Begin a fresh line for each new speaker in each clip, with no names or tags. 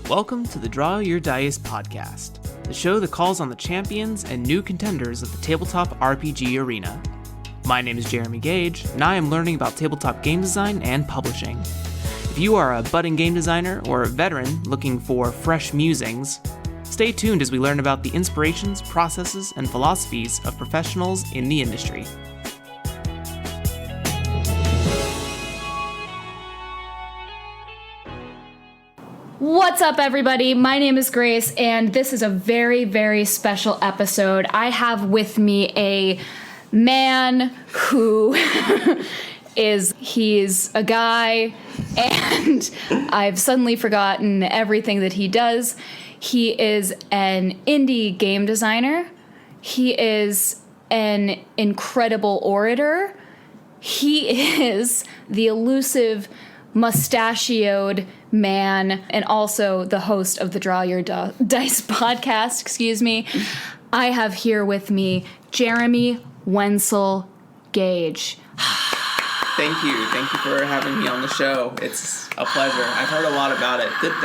Welcome to the Draw Your Dice podcast, the show that calls on the champions and new contenders of the tabletop RPG arena. My name is Jeremy Gage, and I am learning about tabletop game design and publishing. If you are a budding game designer or a veteran looking for fresh musings, stay tuned as we learn about the inspirations, processes, and philosophies of professionals in the industry.
What's up, everybody? My name is Grace, and this is a very, very special episode. I have with me a man who he's a guy, and I've suddenly forgotten everything that he does. He is an indie game designer. He is an incredible orator. He is the elusive, mustachioed man, and also the host of the Draw Your Dice podcast, I have here with me Jeremy Wenzel Gage.
Thank you for having me on the show. It's a pleasure. I've heard a lot about it. Good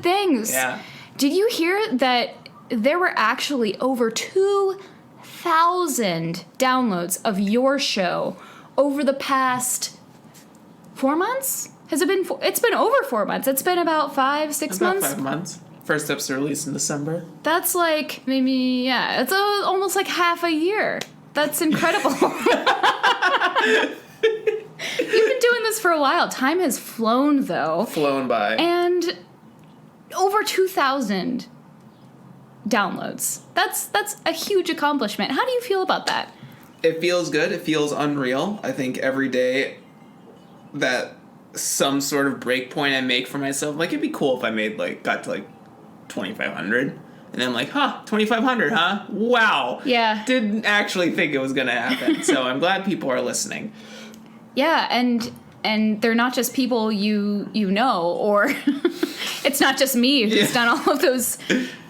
things. Yeah.
Did you hear that there were actually over 2,000 downloads of your show over the past 4 months? Has it been? It's been over 4 months. It's been about 5-6 months.
About 5 months. First episode released in December.
That's like it's almost like half a year. That's incredible. You've been doing this for a while. Time has flown, though.
Flown by.
And over 2,000 downloads. That's a huge accomplishment. How do you feel about that?
It feels good. It feels unreal. I think every day that some sort of break point I make for myself, like, it'd be cool if I got to 2,500, and then 2,500, huh? Wow.
Yeah.
Didn't actually think it was gonna happen. So I'm glad people are listening.
Yeah, and they're not just people you know, or it's not just me who's done all of those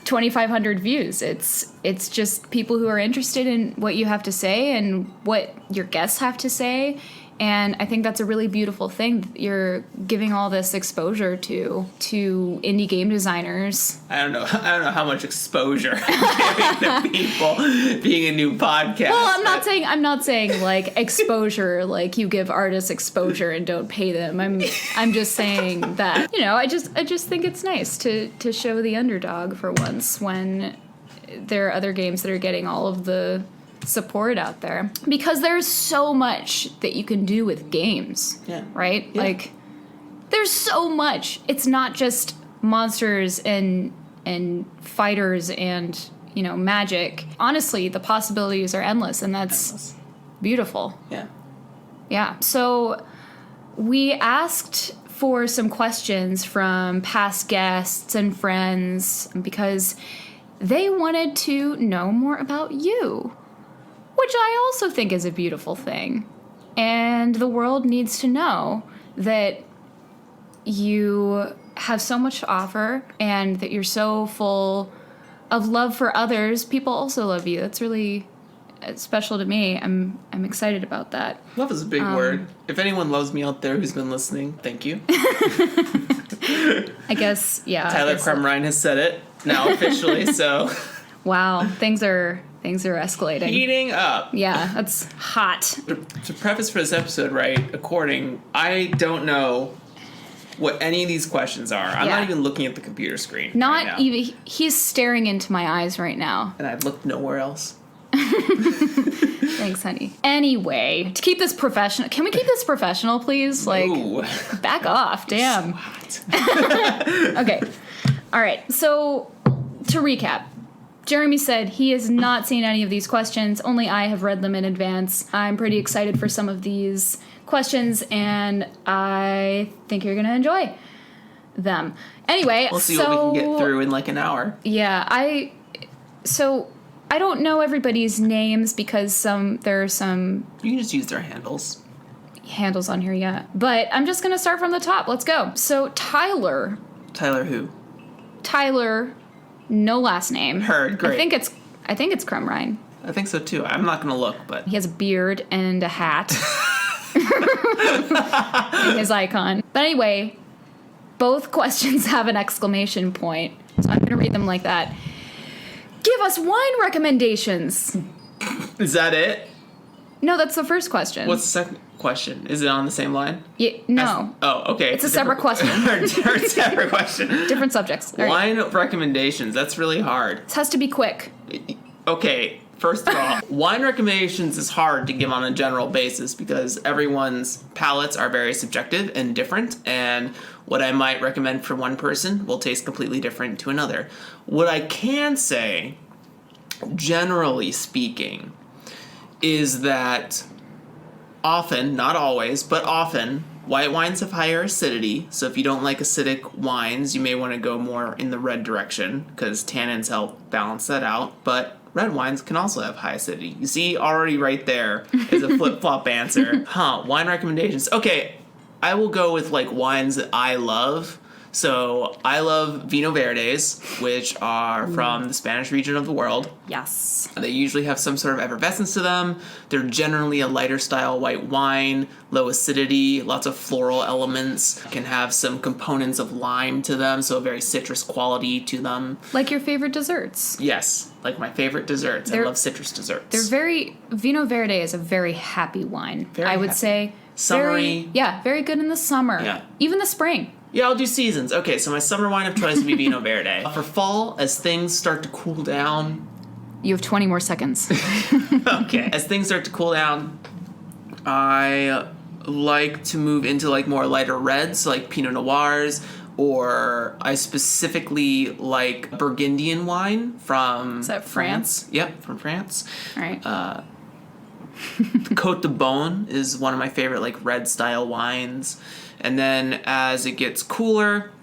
2,500 views. It's just people who are interested in what you have to say and what your guests have to say. And I think that's a really beautiful thing. You're giving all this exposure to indie game designers.
I don't know how much exposure I'm giving to people being a new podcast.
Well, I'm not saying like exposure, like you give artists exposure and don't pay them. I'm just saying that, I just think it's nice to show the underdog for once when there are other games that are getting all of the support out there, because there's so much that you can do with games. Right? Yeah. There's so much. It's not just monsters and fighters and magic. Honestly, the possibilities are endless, and that's beautiful. Yeah. So we asked for some questions from past guests and friends because they wanted to know more about you, which I also think is a beautiful thing. And the world needs to know that you have so much to offer and that you're so full of love for others. People also love you. That's really special to me. I'm excited about that.
Love is a big word. If anyone loves me out there who's been listening, thank you.
I guess, yeah.
Tyler Crumrine has said it now officially, so.
Wow, things are escalating.
Heating up.
Yeah, that's hot.
To preface for this episode, I don't know what any of these questions are. I'm not even looking at the computer screen.
Not even. He's staring into my eyes right now.
And I've looked nowhere else.
Thanks, honey. Anyway, to keep this professional, can we keep this professional, please?
Ooh.
Back off. Damn.
So hot.
Okay. All right. So, to recap. Jeremy said he has not seen any of these questions. Only I have read them in advance. I'm pretty excited for some of these questions, and I think you're going to enjoy them. Anyway,
we'll see what we can get through in an hour.
Yeah, I don't know everybody's names because there are some...
You can just use their handles.
Handles on here, yeah. But I'm just going to start from the top. Let's go. So, Tyler.
Tyler who?
Tyler... No last name.
Heard. Great.
I think it's Crumrine.
I think so too. I'm not gonna look, but
he has a beard and a hat. And his icon. But anyway, Both questions have an exclamation point, so I'm going to read them like that. Give us wine recommendations.
Is that it?
No, that's the first question.
What's the second question? Is it on the same line?
Yeah, no.
Okay.
It's a separate question.
Separate question.
Different subjects. All right.
Wine recommendations. That's really hard.
This has to be quick.
Okay, first of all, wine recommendations is hard to give on a general basis because everyone's palates are very subjective and different, and what I might recommend for one person will taste completely different to another. What I can say, generally speaking, is that often, not always, but often, white wines have higher acidity, so if you don't like acidic wines, you may want to go more in the red direction, because tannins help balance that out, but red wines can also have high acidity. You see, already right there is a flip-flop answer. Wine recommendations. Okay, I will go with, like, wines that I love. So I love Vino Verdes, which are from the Spanish region of the world.
Yes.
They usually have some sort of effervescence to them. They're generally a lighter style white wine, low acidity, lots of floral elements, can have some components of lime to them, so a very citrus quality to them.
Like your favorite desserts.
Yes, like my favorite desserts. I love citrus desserts.
Vino Verde is a very happy wine. I would say.
Summery.
Very good in the summer.
Yeah.
Even the spring.
Yeah, I'll do seasons. Okay, so my summer wine of choice would be Vino Verde. For fall, as things start to cool down...
You have 20 more seconds.
Okay. As things start to cool down, I like to move into, like, more lighter reds, like Pinot Noirs, or I specifically like Burgundian wine from...
Is that France?
Yep, from France.
All right.
Côte de Beaune is one of my favorite, like, red-style wines. And then as it gets cooler,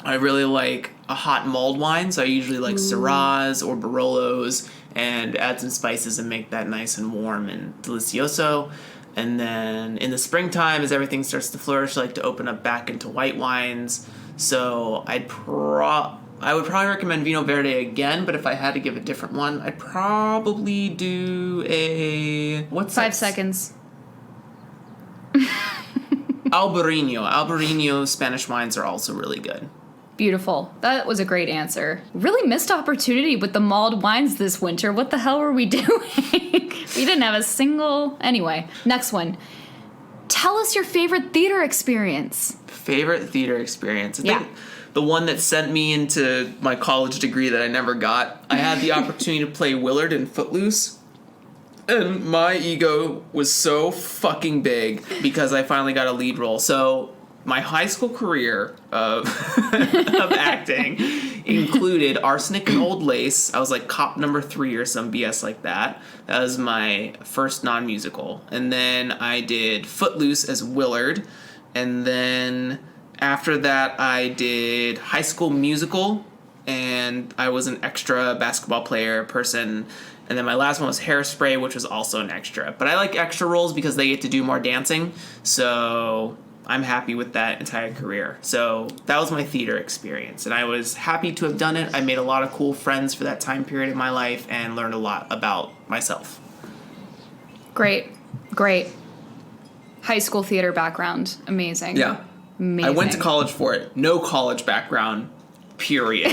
I really like a hot mulled wine. So I usually like Syrahs or Barolos and add some spices and make that nice and warm and delicioso. And then in the springtime, as everything starts to flourish, I like to open up back into white wines. So I would probably recommend Vino Verde again, but if I had to give a different one, I'd probably do a... What's
5 seconds.
Albarino. Albarino Spanish wines are also really good.
Beautiful. That was a great answer. Really missed opportunity with the mulled wines this winter. What the hell were we doing? We didn't have a single... Anyway, next one. Tell us your favorite theater experience.
Favorite theater experience? I think the one that sent me into my college degree that I never got. I had the opportunity to play Willard in Footloose. And my ego was so fucking big because I finally got a lead role. So my high school career of acting included Arsenic and Old Lace. I was like cop number 3 or some BS like that. That was my first non-musical. And then I did Footloose as Willard. And then after that I did High School Musical. And I was an extra basketball player person. And then my last one was Hairspray, which was also an extra. But I like extra roles because they get to do more dancing. So I'm happy with that entire career. So that was my theater experience. And I was happy to have done it. I made a lot of cool friends for that time period in my life and learned a lot about myself.
Great. High school theater background. Amazing.
Yeah.
Amazing.
I went to college for it. No college background. Period.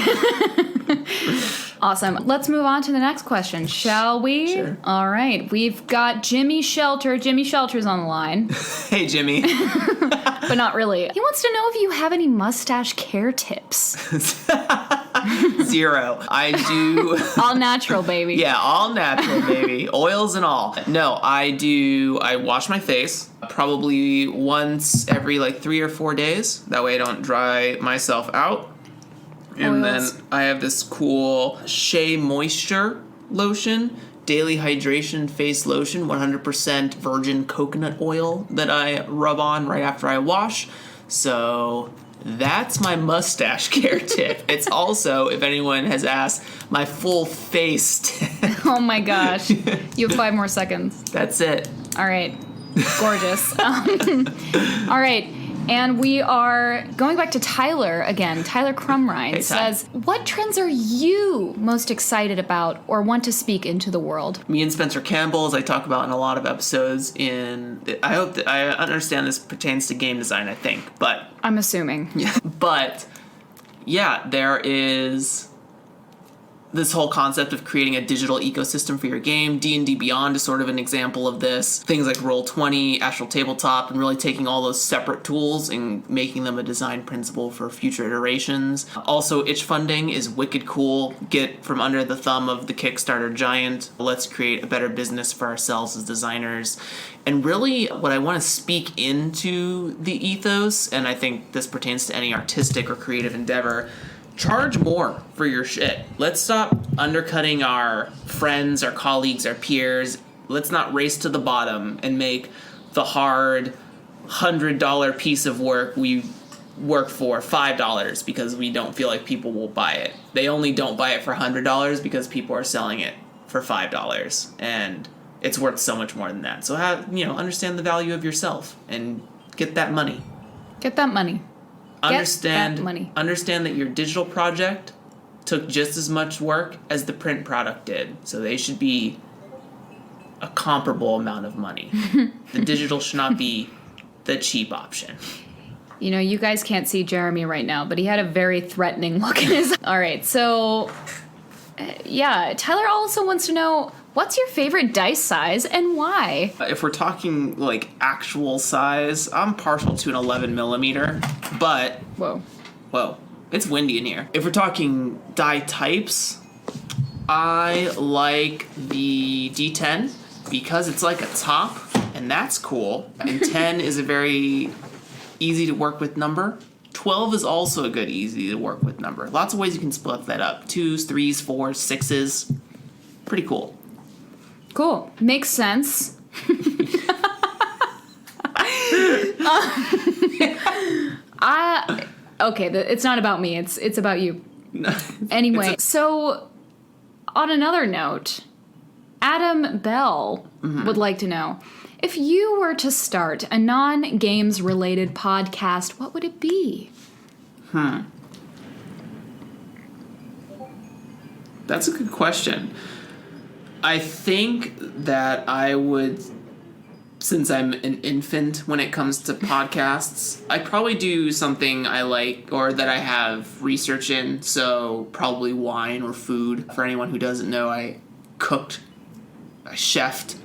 Awesome. Let's move on to the next question, shall we?
Sure.
All right. We've got Jimmy Shelter. Jimmy Shelter's on the line.
Hey, Jimmy.
But not really. He wants to know if you have any mustache care tips.
0. I do.
All natural, baby.
Yeah, all natural, baby. Oils and all. No, I wash my face probably once every like 3 or 4 days. That way I don't dry myself out. And
Oils.
then I have this cool Shea Moisture lotion, daily hydration face lotion, 100% virgin coconut oil that I rub on right after I wash. So that's my mustache care tip. It's also, if anyone has asked, my full face tip.
Oh my gosh. You have 5 more seconds.
That's it.
All right. Gorgeous. All right. And we are going back to Tyler again. Tyler Crumrine says, what trends are you most excited about or want to speak into the world?
Me and Spencer Campbell, as I talk about in a lot of episodes, I hope that I understand this pertains to game design, I think, but...
I'm assuming.
Yeah. But, yeah, there is this whole concept of creating a digital ecosystem for your game. D&D Beyond is sort of an example of this. Things like Roll20, Astral Tabletop, and really taking all those separate tools and making them a design principle for future iterations. Also, itch funding is wicked cool. Get from under the thumb of the Kickstarter giant. Let's create a better business for ourselves as designers. And really, what I want to speak into the ethos, and I think this pertains to any artistic or creative endeavor, charge more for your shit. Let's stop undercutting our friends, our colleagues, our peers. Let's not race to the bottom and make the hard $100 piece of work we work for $5 because we don't feel like people will buy it. They only don't buy it for $100 because people are selling it for $5, and it's worth so much more than that. So understand the value of yourself and get that money.
Get that money.
Understand that your digital project took just as much work as the print product did. So they should be a comparable amount of money. The digital should not be the cheap option.
You guys can't see Jeremy right now, but he had a very threatening look in his... All right, so... Tyler also wants to know, what's your favorite dice size and why?
If we're talking, actual size, I'm partial to an 11 millimeter, but... Whoa. It's windy in here. If we're talking die types, I like the D10 because it's like a top, and that's cool. And 10 is a very easy to work with number. 12 is also a good easy to work with number. Lots of ways you can split that up. 2s, 3s, 4s, 6s. Pretty cool.
Cool. Makes sense. Okay, it's not about me. It's about you. Anyway, so on another note, Adam Bell would like to know, if you were to start a non-games related podcast, what would it be?
That's a good question. I think that I would, since I'm an infant when it comes to podcasts, I'd probably do something I like or that I have research in. So probably wine or food. For anyone who doesn't know, I chefed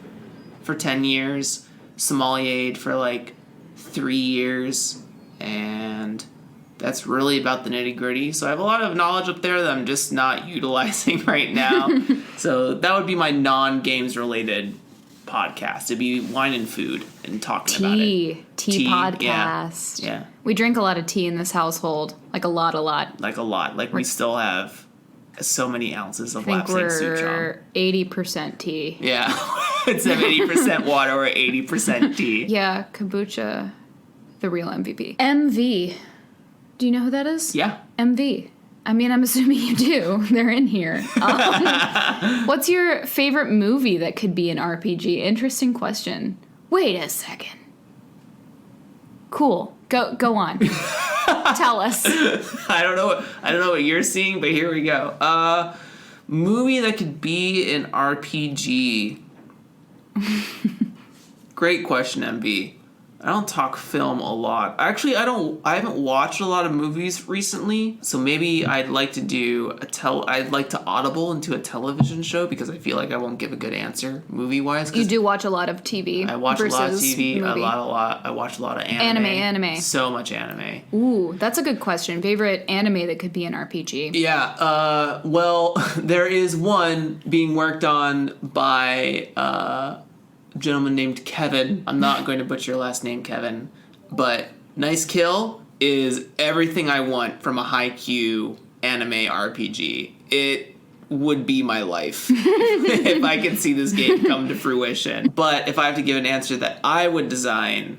for 10 years, sommeliered for 3 years, and that's really about the nitty-gritty. So I have a lot of knowledge up there that I'm just not utilizing right now. So that would be my non-games related podcast. It'd be wine and food and talking about it.
Tea podcast.
Yeah.
We drink a lot of tea in this household. A lot.
We still have so many ounces of lapsang souchong.
We're 80% tea.
Yeah. It's 80% water or 80% tea.
Yeah, kombucha, the real MVP. MV. Do you know who that is?
Yeah.
MV. I mean, I'm assuming you do. They're in here. What's your favorite movie that could be an RPG? Interesting question. Wait a second. Cool. Go on. Tell us.
I don't know what you're seeing, but here we go. Movie that could be an RPG. Great question, MB. I don't talk film a lot. Actually, I haven't watched a lot of movies recently, so maybe I'd like to I'd like to audible into a television show because I feel like I won't give a good answer movie-wise.
You do watch a lot of TV.
I watch a lot of TV,
movie.
I watch a lot of anime.
Anime.
So much anime.
Ooh, that's a good question. Favorite anime that could be an RPG?
Yeah, well, there is one being worked on by gentleman named Kevin. I'm not going to butcher your last name, Kevin, but Nice Kill is everything I want from a Haikyuu anime RPG. It would be my life if I could see this game come to fruition. But if I have to give an answer that I would design,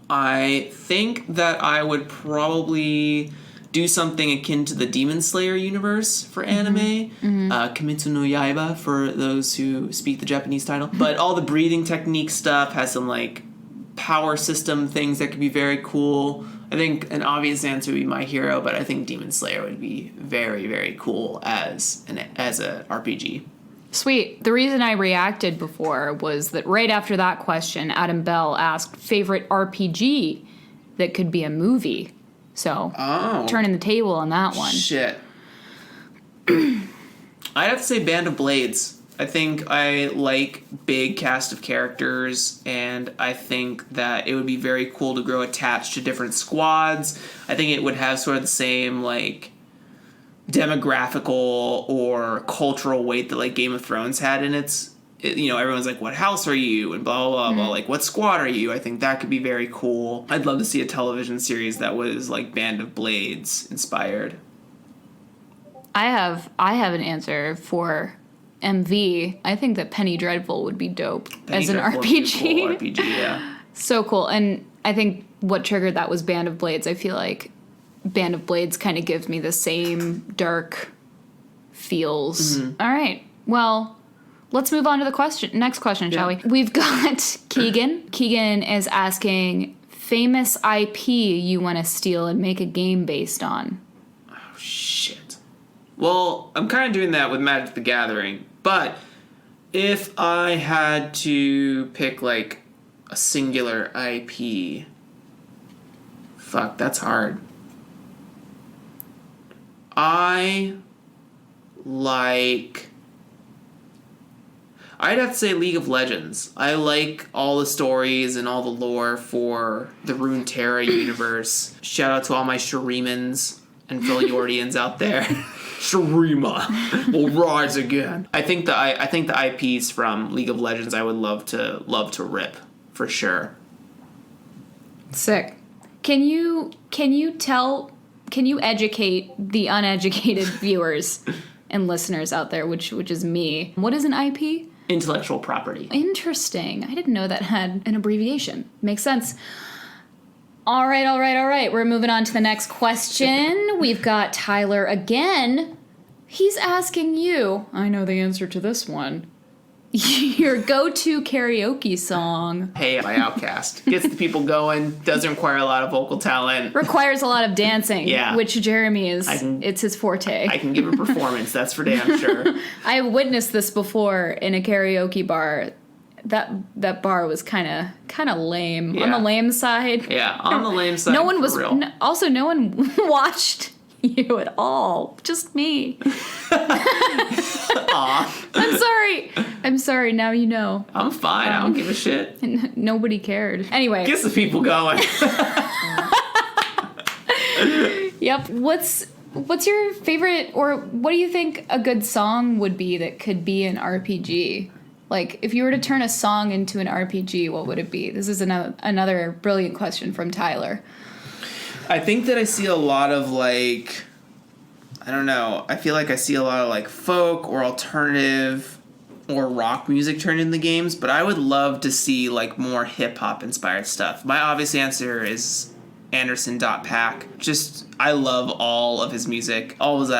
I think that I would probably do something akin to the Demon Slayer universe for anime. Kimetsu no Yaiba for those who speak the Japanese title. But all the breathing technique stuff has some power system things that could be very cool. I think an obvious answer would be My Hero, but I think Demon Slayer would be very, very cool as a RPG.
Sweet. The reason I reacted before was that right after that question, Adam Bell asked favorite RPG that could be a movie. So, turning the table on that one.
Shit. I'd have to say Band of Blades. I think I like big cast of characters, and I think that it would be very cool to grow attached to different squads. I think it would have sort of the same, like, demographical or cultural weight that, like, Game of Thrones had in its... everyone's like, what house are you? And blah, blah, blah, blah. Like, what squad are you? I think that could be very cool. I'd love to see a television series that was, like, Band of Blades inspired.
I have an answer for MV. I think that Penny Dreadful would be dope as an RPG.
Cool RPG, yeah.
So cool. And I think what triggered that was Band of Blades. I feel like Band of Blades kind of gives me the same dark feels. All right. Well, let's move on to the next question, shall we? We've got Keegan. Keegan is asking, famous IP you want to steal and make a game based on?
Oh, shit. Well, I'm kind of doing that with Magic the Gathering, but if I had to pick, like, a singular IP... Fuck, that's hard. I'd have to say League of Legends. I like all the stories and all the lore for the Runeterra universe. Shout out to all my Shuremans and Philiordians out there. Shurima will rise again. I think the IPs from League of Legends I would love to rip for sure.
Sick. Can you educate the uneducated viewers and listeners out there, which is me? What is an IP?
Intellectual property.
Interesting. I didn't know that had an abbreviation. Makes sense. All right. We're moving on to the next question. We've got Tyler again. He's asking you, I know the answer to this one, your go-to karaoke song.
Hey by Outkast. Gets the people going, doesn't require a lot of vocal talent.
Requires a lot of dancing,
yeah.
Which Jeremy it's his forte.
I can give a performance, that's for damn sure.
I have witnessed this before in a karaoke bar. That bar was kind of lame.
Yeah.
On the lame side.
Yeah, on the lame side. No one was real.
Also, no one watched you at all. Just me.
Aw.
I'm sorry. Now you know.
I'm fine. I don't give a shit.
And nobody cared. Anyway.
Gets the people going.
Yep. What's your favorite, or what do you think a good song would be that could be an RPG? Like, if you were to turn a song into an RPG, what would it be? This is another brilliant question from Tyler.
I think that I see a lot of, like, I don't know. I feel like I see a lot of, like, folk or alternative or rock music turned into games, but I would love to see, like, more hip-hop inspired stuff. My obvious answer is Anderson.Paak. Just, I love all of his music. All of his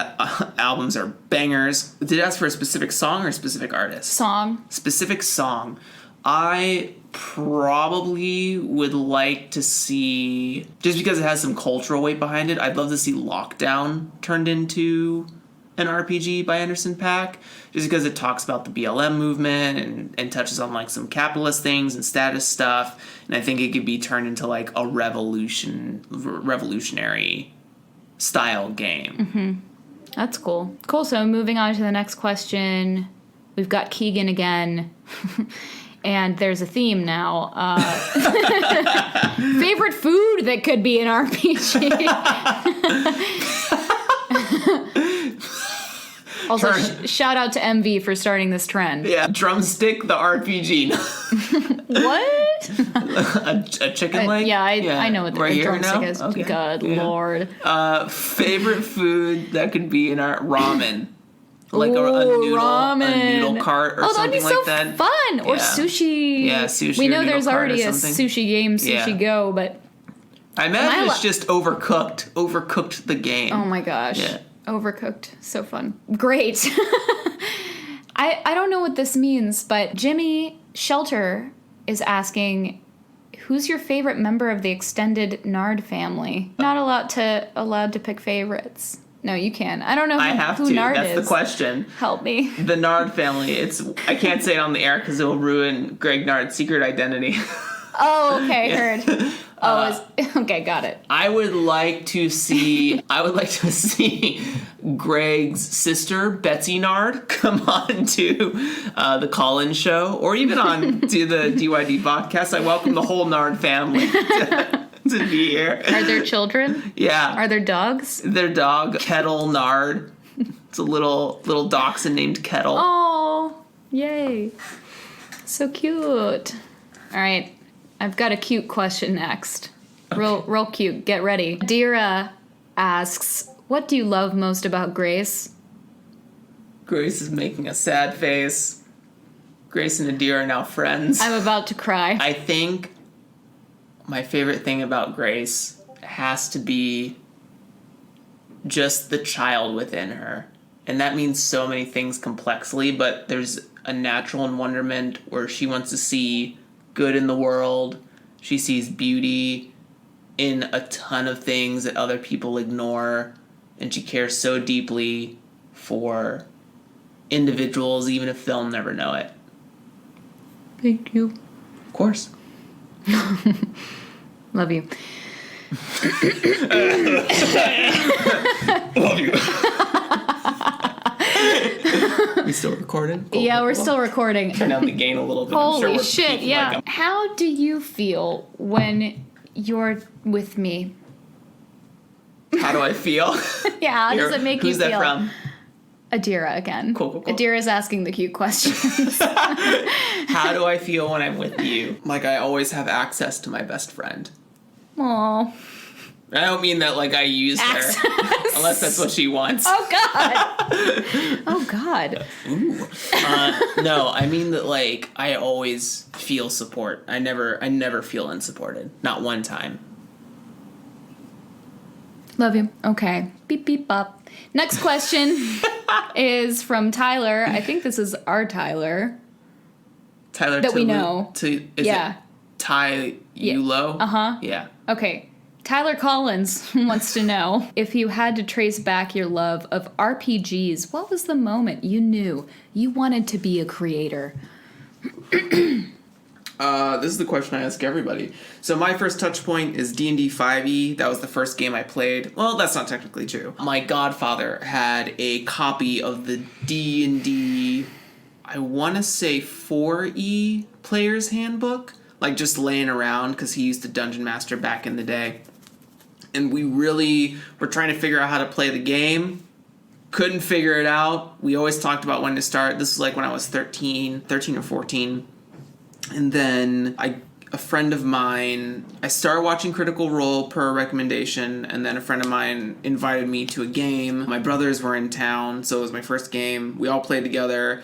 albums are bangers. Did you ask for a specific song or a specific artist?
Song.
Specific song. I probably would like to see, just because it has some cultural weight behind it, I'd love to see Lockdown turned into an RPG by Anderson.Paak, just because it talks about the BLM movement and touches on, like, some capitalist things and status stuff, and I think it could be turned into, like, a revolutionary style game.
Mm-hmm. That's cool. Cool, so moving on to the next question, we've got Keegan again. And there's a theme now. Favorite food that could be an RPG. Also, shout out to MV for starting this trend.
Yeah, Drumstick the RPG.
What?
a chicken leg?
Yeah, I know what the drumstick is.
Okay.
God, yeah. Lord.
Favorite food that could be in our ramen. Like
ramen.
A noodle cart or something like that.
That'd be so fun. Or sushi.
Yeah, sushi.
We know there's already a sushi game, Sushi Go, but
I imagine it's just overcooked the game.
Oh my gosh. Yeah. Overcooked. So fun. Great. I don't know what this means, but Jimmy Shelter is asking, who's your favorite member of the extended Nard family? Not allowed to pick favorites. No, you can. I don't know who Nard is.
That's the question.
Help me.
The Nard family. I can't say it on the air because it will ruin Greg Nard's secret identity.
Oh, okay, heard. Okay, got it.
I would like to see Greg's sister, Betsy Nard, come on to the call-in show, or even on to the DYD podcast. I welcome the whole Nard family to be here.
Are there children?
Yeah.
Are there dogs?
Their dog, Kettle Nard. It's a little dachshund named Kettle.
Oh, yay. So cute. All right. I've got a cute question next. Okay. Real cute. Get ready. Dira asks, what do you love most about Grace?
Grace is making a sad face. Grace and Adira are now friends.
I'm about to cry.
I think my favorite thing about Grace has to be just the child within her. And that means so many things complexly, but there's a natural wonderment where she wants to see good in the world. She sees beauty in a ton of things that other people ignore, and she cares so deeply for individuals, even if they'll never know it.
Thank you.
Of course.
Love you.
Love you. We still recording? Cool,
yeah,
cool,
we're
cool.
still recording.
Turn down the gain a little bit.
Holy shit, yeah. How do you feel when you're with me?
How do I feel?
Yeah, how does it make you feel?
Who's that from?
Adira again.
Cool.
Adira's asking the cute questions.
How do I feel when I'm with you? Like I always have access to my best friend.
Aww.
I don't mean that like I use her. Unless that's what she wants.
Oh, God. Oh, God.
Ooh. No, I mean that like I always feel support. I never feel unsupported. Not one time.
Love you. Okay. Beep, beep, bop. Next question is from Tyler. I think this is our Tyler.
Tyler
that we know.
Is it Ty Ulo?
Uh-huh.
Yeah.
Okay. Tyler Collins wants to know, if you had to trace back your love of RPGs, what was the moment you knew you wanted to be a creator?
This is the question I ask everybody. So my first touch point is D&D 5e. That was the first game I played. Well, that's not technically true. My godfather had a copy of the D&D, I want to say 4e player's handbook, like just laying around because he used to dungeon master back in the day. And we really were trying to figure out how to play the game. Couldn't figure it out. We always talked about when to start. This was like when I was 13 or 14. And then a friend of mine, I started watching Critical Role per recommendation, and then a friend of mine invited me to a game. My brothers were in town, so it was my first game. We all played together,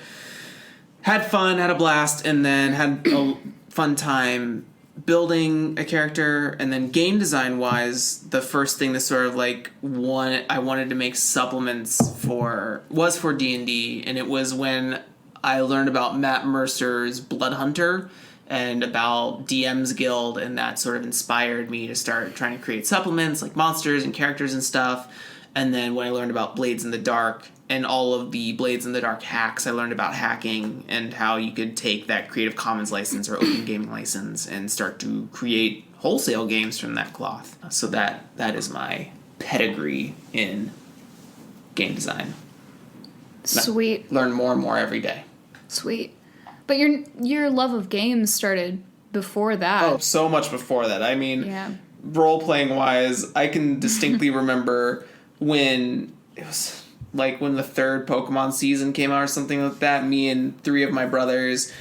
had fun, had a blast, and then had a fun time building a character. And then game design wise, the first thing that sort of like I wanted to make supplements was for D&D, and it was when I learned about Matt Mercer's Blood Hunter and about DM's Guild, and that sort of inspired me to start trying to create supplements like monsters and characters and stuff. And then when I learned about Blades in the Dark and all of the Blades in the Dark hacks, I learned about hacking and how you could take that Creative Commons license or Open Gaming license and start to create wholesale games from that cloth. So that is my pedigree in game design.
Sweet.
Learn more and more every day.
Sweet. But your love of games started before that.
Oh, so much before that. I mean,
yeah.
Role-playing wise, I can distinctly remember when it was like when the third Pokemon season came out or something like that. Me and 3 of my brothers,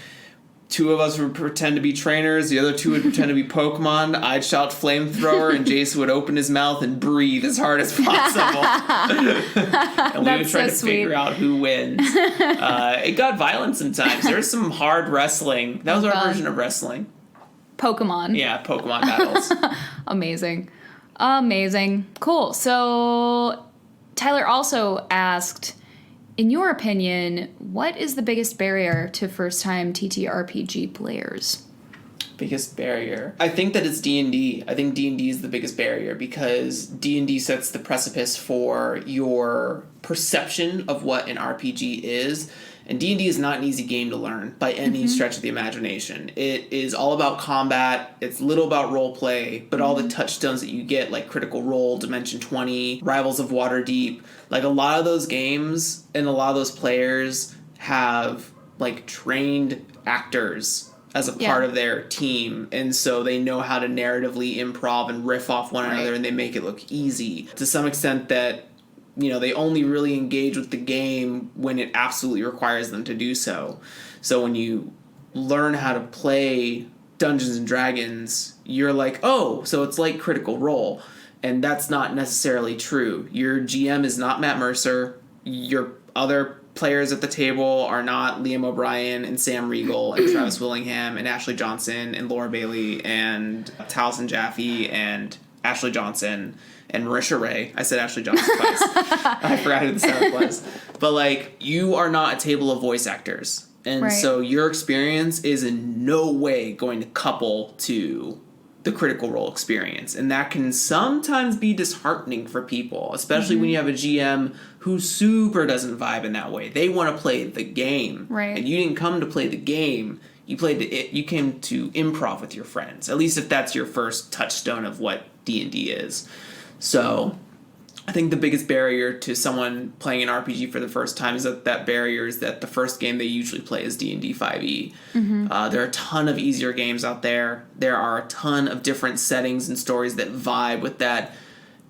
2 of us would pretend to be trainers, the other 2 would pretend to be Pokemon. I'd shout flamethrower, and Jason would open his mouth and breathe as hard as possible. And we would try to figure out who wins. It got violent sometimes. There was some hard wrestling. That was our version of wrestling.
Pokemon.
Yeah, Pokemon battles.
Amazing. Cool. So Tyler also asked, in your opinion, what is the biggest barrier to first-time TTRPG players?
Biggest barrier. I think that it's D&D. I think D&D is the biggest barrier because D&D sets the precipice for your perception of what an RPG is. And D&D is not an easy game to learn by any stretch of the imagination. It is all about combat. It's little about role play, but all the touchstones that you get, like Critical Role, Dimension 20, Rivals of Waterdeep, like a lot of those games and a lot of those players have like trained actors as a part of their team, and so they know how to narratively improv and riff off one another, and they make it look easy to some extent that, you know, they only really engage with the game when it absolutely requires them to do so. So when you learn how to play Dungeons and Dragons, you're like, oh, so it's like Critical Role, and that's not necessarily true. Your GM is not Matt Mercer. Your other players at the table are not Liam O'Brien and Sam Riegel and Travis Willingham and Ashley Johnson and Laura Bailey and Taliesin Jaffe and Ashley Johnson and Marisha Ray. I said Ashley Johnson twice. I forgot who the seventh was. But, like, you are not a table of voice actors. And so your experience is in no way going to couple to the Critical Role experience. And that can sometimes be disheartening for people, especially when you have a GM who super doesn't vibe in that way. They want to play the game.
Right.
And you didn't come to play the game. You came to improv with your friends. At least if that's your first touchstone of what D&D is. So I think the biggest barrier to someone playing an RPG for the first time is that barrier is that the first game they usually play is D&D 5e. There are a ton of easier games out there. There are a ton of different settings and stories that vibe with that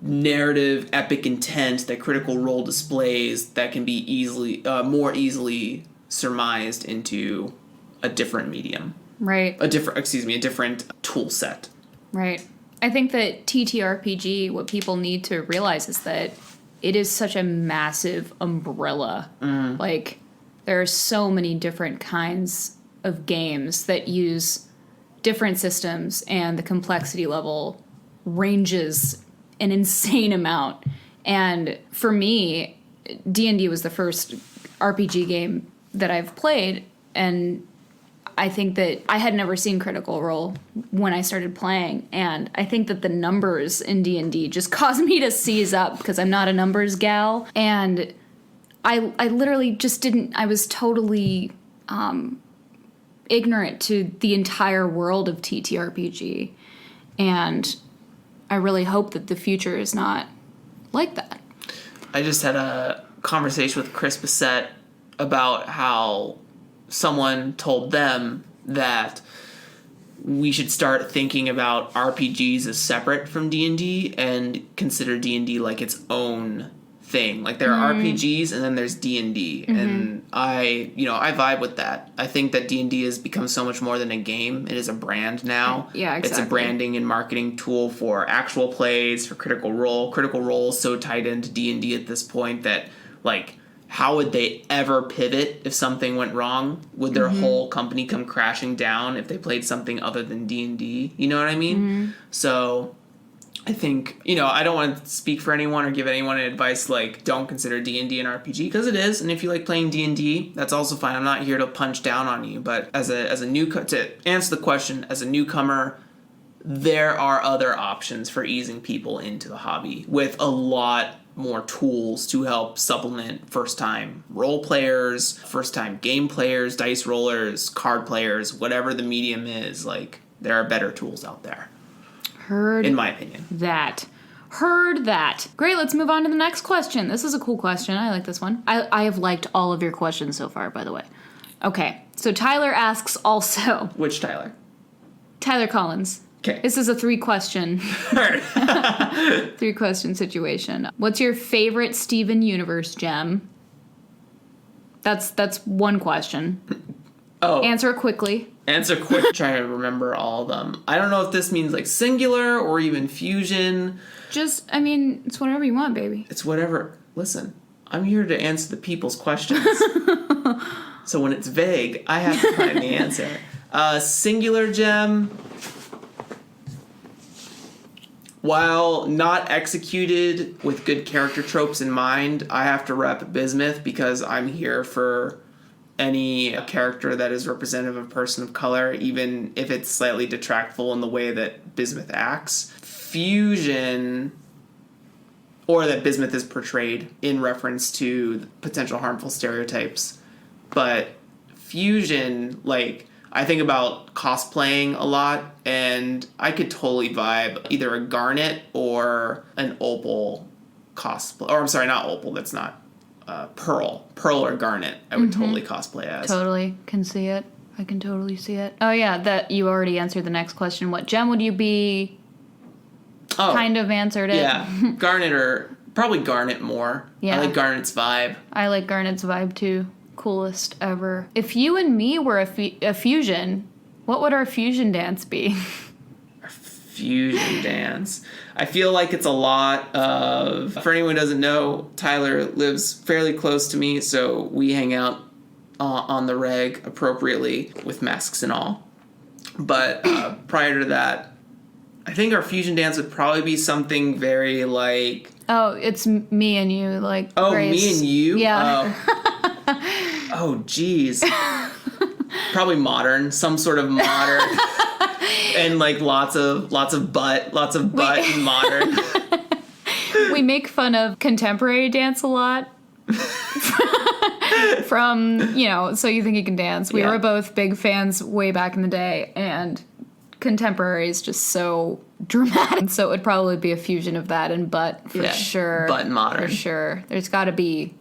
narrative, epic intent that Critical Role displays that can be more easily surmised into a different medium.
Right.
A different tool set.
Right. I think that TTRPG, what people need to realize is that it is such a massive umbrella. Like, there are so many different kinds of games that use different systems, and the complexity level ranges an insane amount. And for me, D&D was the first RPG game that I've played, and I think that I had never seen Critical Role when I started playing, and I think that the numbers in D&D just caused me to seize up because I'm not a numbers gal, and I literally just didn't. I was totally ignorant to the entire world of TTRPG, and I really hope that the future is not like that.
I just had a conversation with Chris Bissett about how someone told them that we should start thinking about RPGs as separate from D&D and consider D&D like its own thing. Like, there are RPGs and then there's D&D. And I vibe with that. I think that D&D has become so much more than a game. It is a brand now.
Yeah, exactly.
It's a branding and marketing tool for actual plays, for Critical Role. Critical Role is so tied into D&D at this point that, like, how would they ever pivot if something went wrong? Would their whole company come crashing down if they played something other than D&D? You know what I mean? So I think, I don't want to speak for anyone or give anyone advice like, don't consider D&D an RPG, because it is. And if you like playing D&D, that's also fine. I'm not here to punch down on you. But to answer the question, as a newcomer, there are other options for easing people into the hobby with a lot more tools to help supplement first-time role players, first-time game players, dice rollers, card players, whatever the medium is. Like, there are better tools out there.
Heard
in my opinion.
Heard that. Great, let's move on to the next question. This is a cool question. I like this one. I have liked all of your questions so far, by the way. Okay, so Tyler asks also.
Which Tyler?
Tyler Collins.
Okay.
This is a 3-question. 3-question situation. What's your favorite Steven Universe gem? That's one question.
Oh.
Answer it quickly.
Answer quick. Try to remember all of them. I don't know if this means like singular or even fusion.
It's whatever you want, baby.
It's whatever. Listen, I'm here to answer the people's questions. So when it's vague, I have to find the answer. Singular gem. While not executed with good character tropes in mind, I have to rep Bismuth because I'm here for any character that is representative of a person of color, even if it's slightly detractful in the way that Bismuth acts. Fusion, or that Bismuth is portrayed in reference to potential harmful stereotypes. But Fusion, like, I think about cosplaying a lot, and I could totally vibe either a Garnet or an Opal cosplay. Or I'm sorry, not Opal, that's not. Pearl or Garnet, I would totally cosplay as.
Totally can see it. I can totally see it. Oh yeah, that you already answered the next question. What gem would you be?
Oh,
kind of answered it.
Yeah, Garnet or probably Garnet more.
Yeah.
I like Garnet's vibe.
I like Garnet's vibe too. Coolest ever. If you and me were a fusion, what would our fusion dance be?
Fusion dance. I feel like it's a lot of... For anyone who doesn't know, Tyler lives fairly close to me, so we hang out on the reg appropriately with masks and all. But prior to that, I think our fusion dance would probably be something very like...
Oh, it's me and you, like
Oh,
Grace.
me and you?
Yeah.
Oh, geez. Probably modern. Some sort of modern... And like lots of butt and modern.
We make fun of contemporary dance a lot. From, So You Think You Can Dance. We were both big fans way back in the day, and contemporary is just so dramatic. So it would probably be a fusion of that and butt for sure.
Butt and modern.
For sure. There's gotta be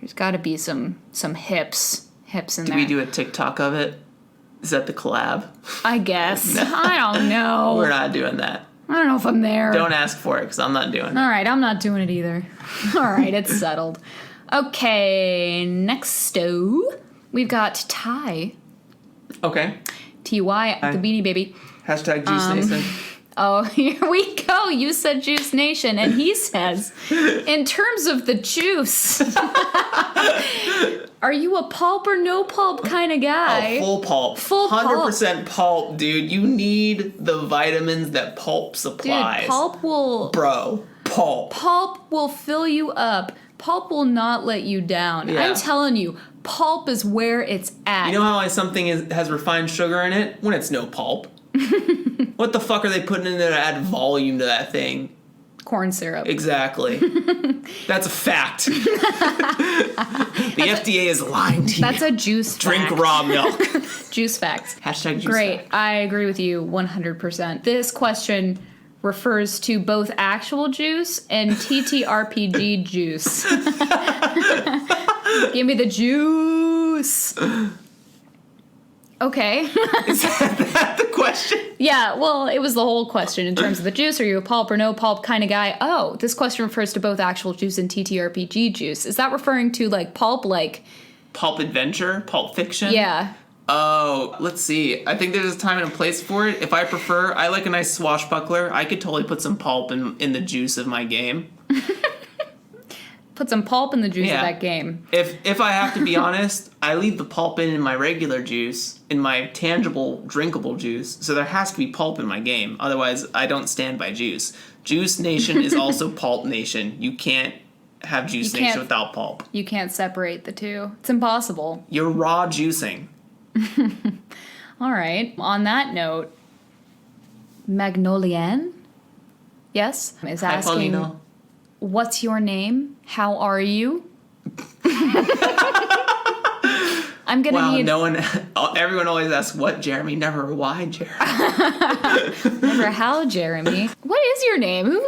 some hips in there.
Do we do a TikTok of it? Is that the collab?
I guess. I don't know.
We're not doing that.
I don't know if I'm there.
Don't ask for it, because I'm not doing it.
All right, I'm not doing it either. All right, it's settled. Okay, next we've got Ty.
Okay.
T-Y, the Beanie Baby.
Hashtag Juice Nation.
Oh, here we go. You said Juice Nation, and he says, in terms of the juice, are you a pulp or no pulp kind of guy?
Oh, full pulp.
Full pulp.
100% pulp, dude. You need the vitamins that pulp supplies.
Dude, pulp will...
Bro, pulp.
Pulp will fill you up. Pulp will not let you down.
Yeah.
I'm telling you, pulp is where it's at.
You know how something has refined sugar in it? When it's no pulp. What the fuck are they putting in there to add volume to that thing?
Corn syrup.
Exactly. That's a fact. The FDA is lying to you.
That's a juice
Drink
fact.
raw milk.
Juice facts.
Hashtag juice
Great.
fact.
I agree with you 100%. This question refers to both actual juice and TTRPG juice. Give me the juice. Okay.
Is that the question?
Yeah, well, it was the whole question in terms of the juice. Are you a pulp or no pulp kind of guy? Oh, this question refers to both actual juice and TTRPG juice. Is that referring to, like, pulp, like...
Pulp adventure? Pulp fiction?
Yeah.
Oh, let's see. I think there's a time and a place for it. If I prefer, I like a nice swashbuckler. I could totally put some pulp in the juice of my game.
Put some pulp in the juice of that game.
If I have to be honest, I leave the pulp in my regular juice, in my tangible, drinkable juice, so there has to be pulp in my game. Otherwise, I don't stand by juice. Juice Nation is also Pulp Nation. You can't have Juice Nation without pulp.
You can't separate the two. It's impossible.
You're raw juicing.
All right. On that note, Magnolian, yes, is
Hi,
asking...
Paulino.
What's your name? How are you? I'm gonna need...
Everyone always asks, what, Jeremy? Never why, Jeremy.
Never how, Jeremy. What is your name? Who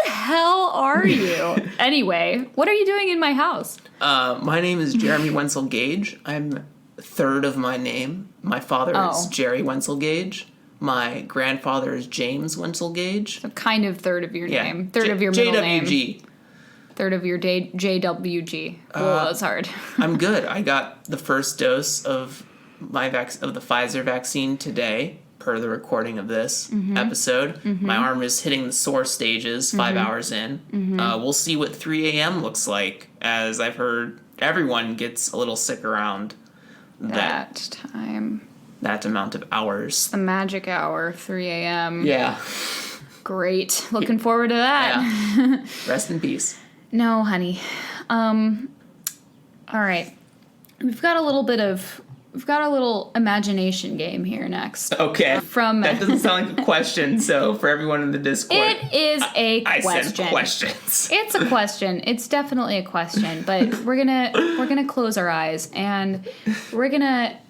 the hell are you? Anyway, what are you doing in my house?
My name is Jeremy Wenzel Gage. I'm third of my name. My father is Jerry Wenzel Gage. My grandfather is James Wenzel Gage.
So kind of third of your name. Third of your middle name.
JWG.
Third of your JWG. Oh, that's hard.
I'm good. I got the first dose of the Pfizer vaccine today, per the recording of this episode. My arm is hitting the sore stages 5 hours in. We'll see what 3 a.m. looks like, as I've heard everyone gets a little sick around
that time.
That amount of hours.
The magic hour, 3 a.m.
Yeah.
Great. Looking forward to that.
Yeah. Rest in peace.
No, honey. All right. We've got a little imagination game here next.
Okay.
From
that doesn't sound like a question, so for everyone in the Discord.
It is a question.
I said questions.
It's a question. It's definitely a question, but we're gonna close our eyes and we're gonna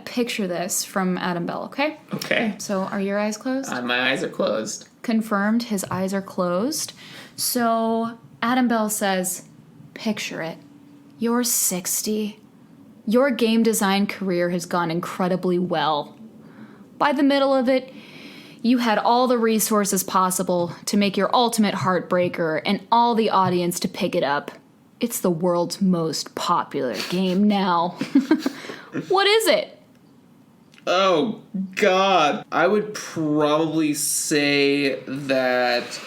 picture this from Adam Bell, okay?
Okay.
So are your eyes closed?
My eyes are closed.
Confirmed, his eyes are closed. So Adam Bell says, picture it. You're 60. Your game design career has gone incredibly well. By the middle of it, you had all the resources possible to make your ultimate heartbreaker and all the audience to pick it up. It's the world's most popular game now. What is it?
Oh, God. I would probably say that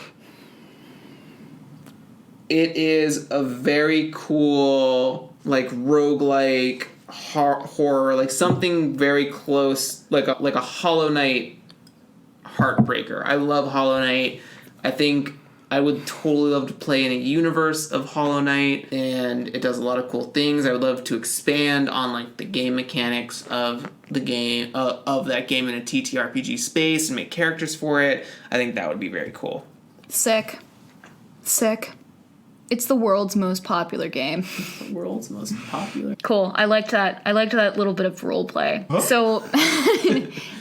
it is a very cool, like, roguelike horror, like something very close, like a Hollow Knight heartbreaker. I love Hollow Knight. I think I would totally love to play in a universe of Hollow Knight, and it does a lot of cool things. I would love to expand on like the game mechanics of the game, of that game in a TTRPG space and make characters for it. I think that would be very cool.
Sick. It's the world's most popular game.
The world's most popular.
Cool. I liked that. I liked that little bit of role play. Huh? So,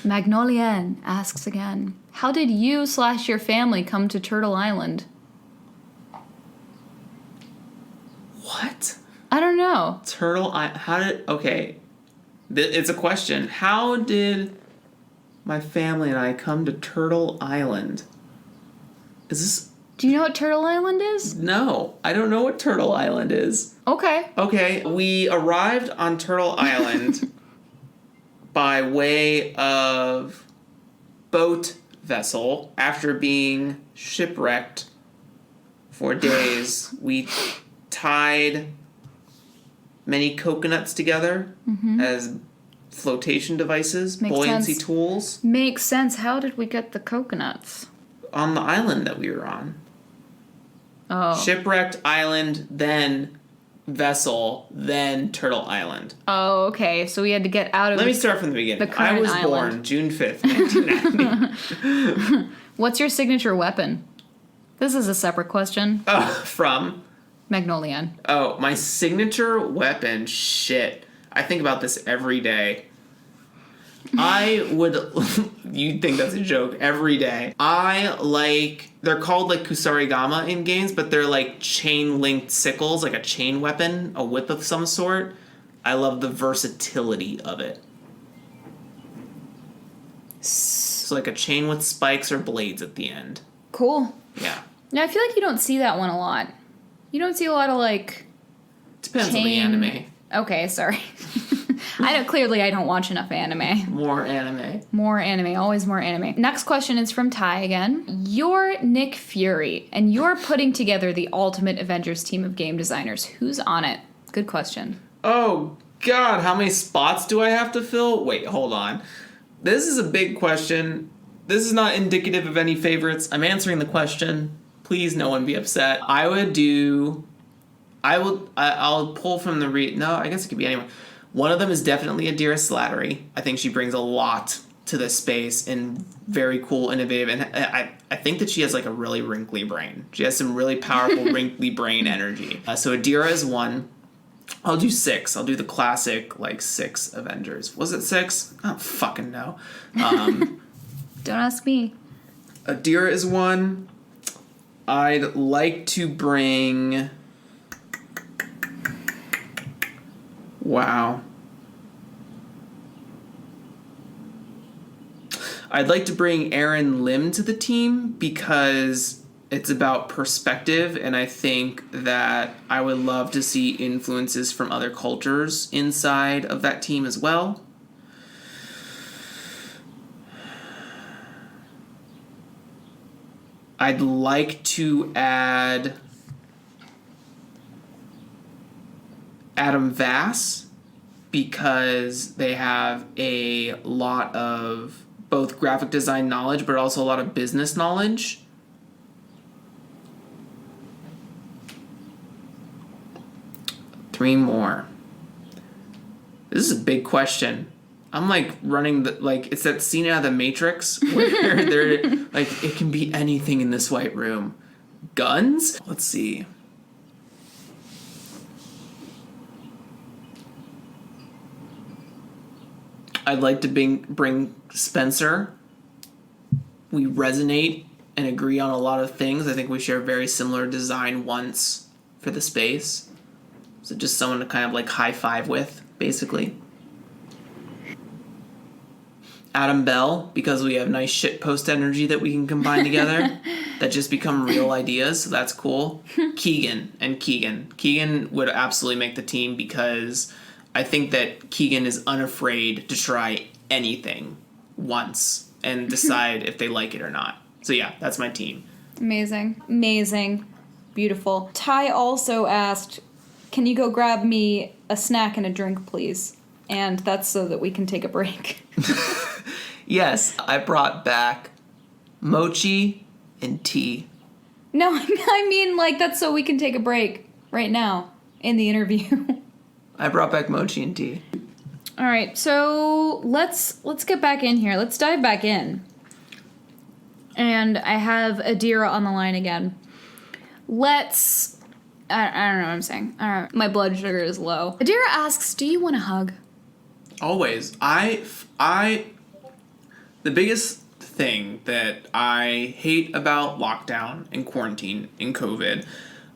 Magnolian asks again, how did you/your family come to Turtle Island?
What?
I don't know.
Okay. It's a question. How did my family and I come to Turtle Island?
Do you know what Turtle Island is?
No, I don't know what Turtle Island is.
Okay.
We arrived on Turtle Island by way of boat vessel after being shipwrecked for days. We tied many coconuts together as flotation devices, buoyancy tools.
Makes sense. How did we get the coconuts?
On the island that we were on.
Oh.
Shipwrecked island, then vessel, then Turtle Island.
Oh, okay. So we had to get out of.
Let me start from the beginning. I was born June 5th, 1990.
What's your signature weapon? This is a separate question.
From?
Magnolian.
Oh, my signature weapon? Shit. I think about this every day. You'd think that's a joke, every day. They're called like kusarigama in games, but they're like chain-linked sickles, like a chain weapon, a whip of some sort. I love the versatility of it. So like a chain with spikes or blades at the end.
Cool.
Yeah.
Now, I feel like you don't see that one a lot. You don't see a lot of like...
Depends on the anime.
Okay, sorry. Clearly I don't watch enough anime.
More anime.
Always more anime. Next question is from Ty again. You're Nick Fury, and you're putting together the ultimate Avengers team of game designers. Who's on it? Good question.
Oh, God, how many spots do I have to fill? Wait, hold on. This is a big question. This is not indicative of any favorites. I'm answering the question. Please, no one be upset. I'll pull from the no, I guess it could be anyone. One of them is definitely Adira Slattery. I think she brings a lot to this space and very cool, innovative, and I think that she has like a really wrinkly brain. She has some really powerful wrinkly brain energy. So Adira is one. I'll do 6. I'll do the classic, like, 6 Avengers. Was it 6? I don't fucking know.
Don't ask me.
Adira is one. I'd like to bring... Wow. I'd like to bring Aaron Lim to the team because it's about perspective, and I think that I would love to see influences from other cultures inside of that team as well. I'd like to add Adam Vass because they have a lot of both graphic design knowledge but also a lot of business knowledge. Three more. This is a big question. I'm like running it's that scene out of The Matrix where they're like, it can be anything in this white room. Guns? Let's see. I'd like to bring Spencer. We resonate and agree on a lot of things. I think we share very similar design wants for the space. So just someone to kind of like high five with, basically. Adam Bell, because we have nice shit post energy that we can combine together that just become real ideas, so that's cool. Keegan. Keegan would absolutely make the team because I think that Keegan is unafraid to try anything once and decide if they like it or not. So yeah, that's my team.
Amazing. Beautiful. Ty also asked, can you go grab me a snack and a drink, please? And that's so that we can take a break.
Yes, I brought back mochi and tea.
No, I mean, like, that's so we can take a break right now in the interview.
I brought back mochi and tea.
All right, so let's get back in here. Let's dive back in. And I have Adira on the line again. I don't know what I'm saying. My blood sugar is low. Adira asks, do you want a hug?
Always. The biggest thing that I hate about lockdown and quarantine and COVID,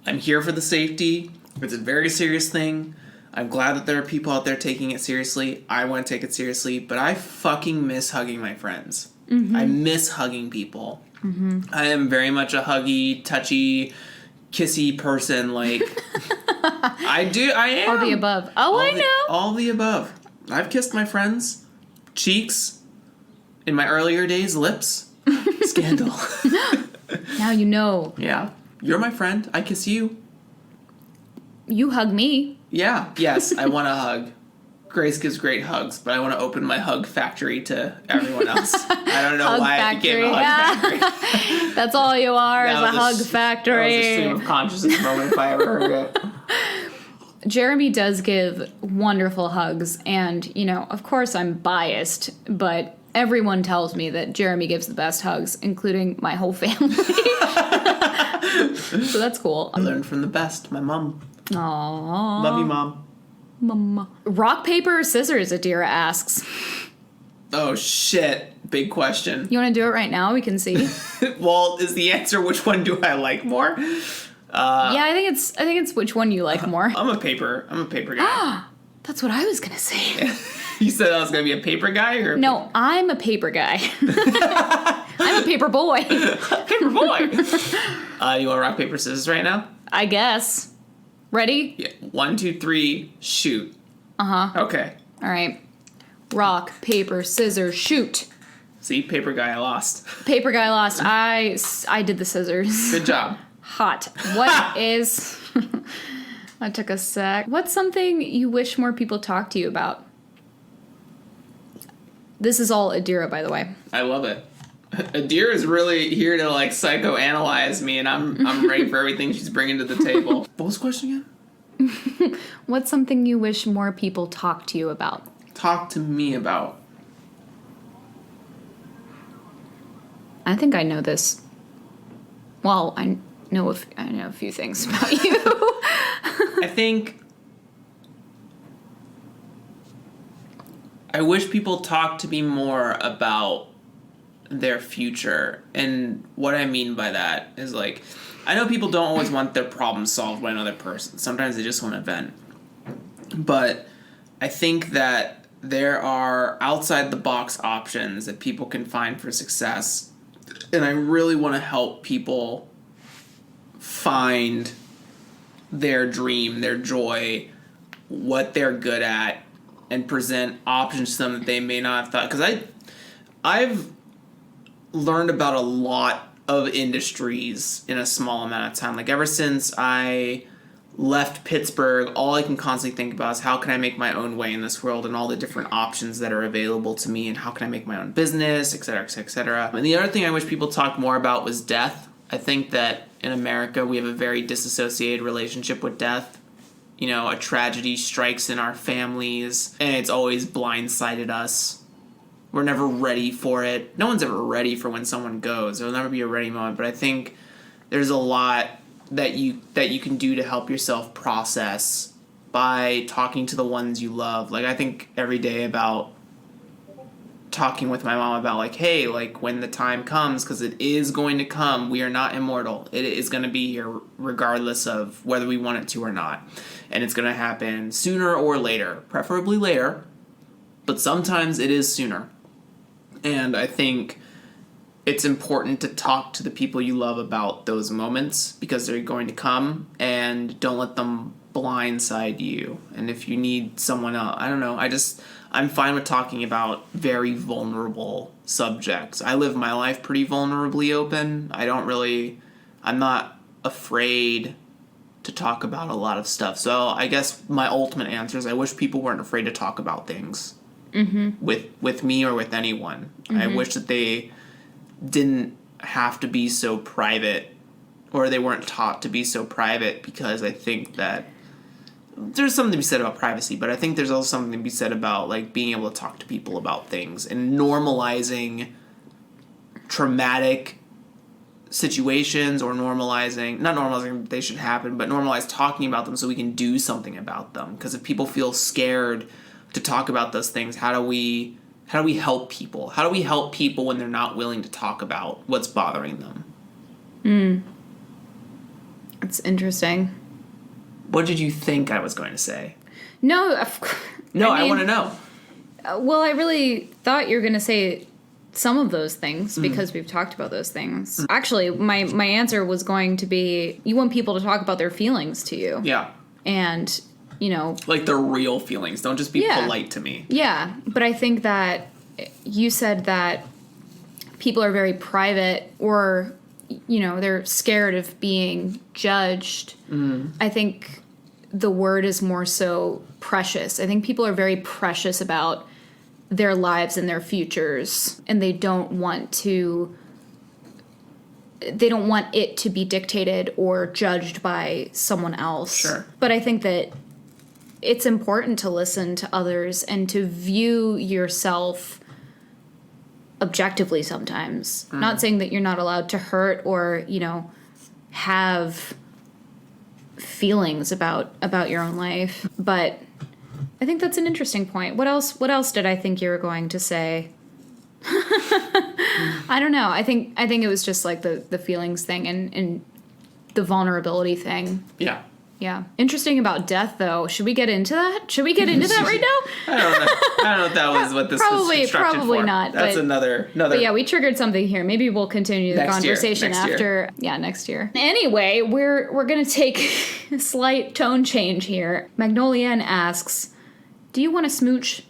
I'm here for the safety. It's a very serious thing. I'm glad that there are people out there taking it seriously. I want to take it seriously, but I fucking miss hugging my friends. Mm-hmm. I miss hugging people. Mm-hmm. I am very much a huggy, touchy, kissy person. Like, I am.
All the above. I know.
All the above. I've kissed my friends. Cheeks. In my earlier days, lips. Scandal.
Now you know.
Yeah. You're my friend. I kiss you.
You hug me.
Yeah. Yes, I want a hug. Grace gives great hugs, but I want to open my hug factory to everyone else. I don't know why I became a hug factory.
That's all you are, is a hug factory.
That was a stream of consciousness moment if I ever heard it.
Jeremy does give wonderful hugs, and, you know, of course I'm biased, but everyone tells me that Jeremy gives the best hugs, including my whole family. So that's cool.
I learned from the best, my mom.
Aww.
Love you, Mom.
Mama. Rock, paper, or scissors, Adira asks.
Oh, shit. Big question.
You want to do it right now? We can see.
Well, is the answer which one do I like more?
Yeah, I think it's which one you like more.
I'm a paper guy.
That's what I was going to say.
You said I was going to be a paper guy? Or
No, I'm a paper guy. I'm a paper boy.
Paper boy. You want rock, paper, scissors right now?
I guess. Ready?
Yeah. 1, 2, 3, shoot.
Uh-huh.
Okay.
All right. Rock, paper, scissors, shoot.
See, paper guy, I lost.
Paper guy lost. I did the scissors.
Good job.
Hot. What is... That took a sec. What's something you wish more people talked to you about? This is all Adira, by the way.
I love it. Adira is really here to, like, psychoanalyze me, and I'm ready for everything she's bringing to the table. What was the question again?
What's something you wish more people talked to you about?
Talk to me about.
I think I know this. Well, I know a few things about you.
I think I wish people talked to me more about their future. And what I mean by that is, like, I know people don't always want their problem solved by another person. Sometimes they just want to vent. But I think that there are outside the box options that people can find for success. And I really want to help people find their dream, their joy, what they're good at, and present options to them that they may not have thought. Because I've learned about a lot of industries in a small amount of time. Like, ever since I left Pittsburgh, all I can constantly think about is how can I make my own way in this world and all the different options that are available to me and how can I make my own business, et cetera, et cetera, et cetera. And the other thing I wish people talked more about was death. I think that in America we have a very disassociated relationship with death. you know, a tragedy strikes in our families, and it's always blindsided us. We're never ready for it. No one's ever ready for when someone goes. There'll never be a ready moment, but I think there's a lot that you can do to help yourself process by talking to the ones you love. Like, I think every day about talking with my mom about, like, hey, like, when the time comes, because it is going to come, we are not immortal. It is going to be here regardless of whether we want it to or not. And it's going to happen sooner or later, preferably later, but sometimes it is sooner. And I think it's important to talk to the people you love about those moments because they're going to come, and don't let them blindside you. And if you need someone else, I don't know, I'm fine with talking about very vulnerable subjects. I live my life pretty vulnerably open. I'm not afraid to talk about a lot of stuff. So I guess my ultimate answer is I wish people weren't afraid to talk about things with me or with anyone. I wish that they didn't have to be so private, or they weren't taught to be so private, because I think that there's something to be said about privacy, but I think there's also something to be said about, like, being able to talk to people about things and normalizing traumatic situations, or not normalizing they should happen, but normalize talking about them so we can do something about them. Because if people feel scared to talk about those things, how do we help people? How do we help people when they're not willing to talk about what's bothering them?
It's interesting.
What did you think I was going to say?
No,
I want to know.
Well, I really thought you were going to say some of those things because we've talked about those things. Actually, my answer was going to be, you want people to talk about their feelings to you.
Yeah.
And, you know,
like their real feelings. Don't just be polite to me.
Yeah, but I think that you said that people are very private, or, you know, they're scared of being judged. I think the word is more so precious. I think people are very precious about their lives and their futures, and they don't want it to be dictated or judged by someone else.
Sure.
But I think that it's important to listen to others and to view yourself objectively sometimes. Not saying that you're not allowed to hurt or, you know, have feelings about your own life, but I think that's an interesting point. What else did I think you were going to say? I don't know. I think it was just like the feelings thing and the vulnerability thing.
Yeah.
Yeah. Interesting about death, though. Should we get into that? Should we get into that right now?
I don't know if that was what this was constructed
probably
for.
not.
That's another.
But yeah, we triggered something here. Maybe we'll continue the conversation after. Yeah, next year. Anyway, we're gonna take a slight tone change here. Magnolian asks, "Do you want a smooch?"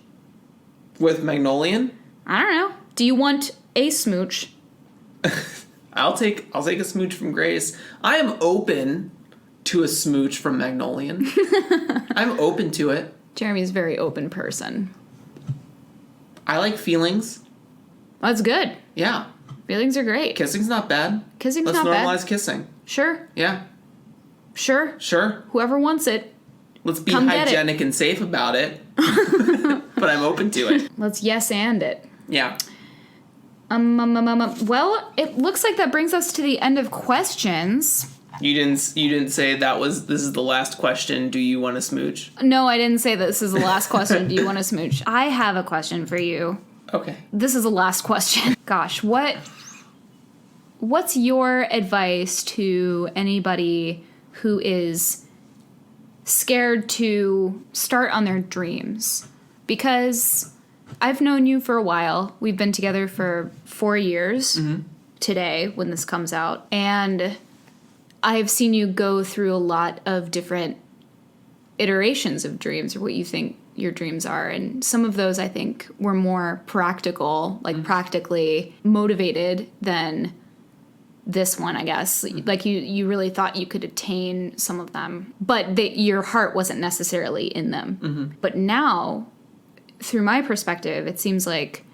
With Magnolian?
I don't know. Do you want a smooch?
I'll take a smooch from Grace. I am open to a smooch from Magnolian. I'm open to it.
Jeremy's a very open person.
I like feelings.
That's good.
Yeah.
Feelings are great.
Kissing's not bad.
Let's
not bad. Let's normalize kissing.
Sure.
Yeah.
Sure.
Sure.
Whoever wants it.
Let's be hygienic and safe about it. But I'm open to it.
Let's yes and it.
Yeah.
Well, it looks like that brings us to the end of questions.
You didn't say this is the last question. Do you want to smooch?
No, I didn't say this is the last question. Do you want to smooch? I have a question for you.
Okay.
This is the last question. Gosh, what's your advice to anybody who is scared to start on their dreams? Because I've known you for a while. We've been together for 4 years today when this comes out. And I've seen you go through a lot of different iterations of dreams, or what you think your dreams are. And some of those, I think, were more practical, like practically motivated than this one, I guess. Like you really thought you could attain some of them, but your heart wasn't necessarily in them. But now, through my perspective, it seems like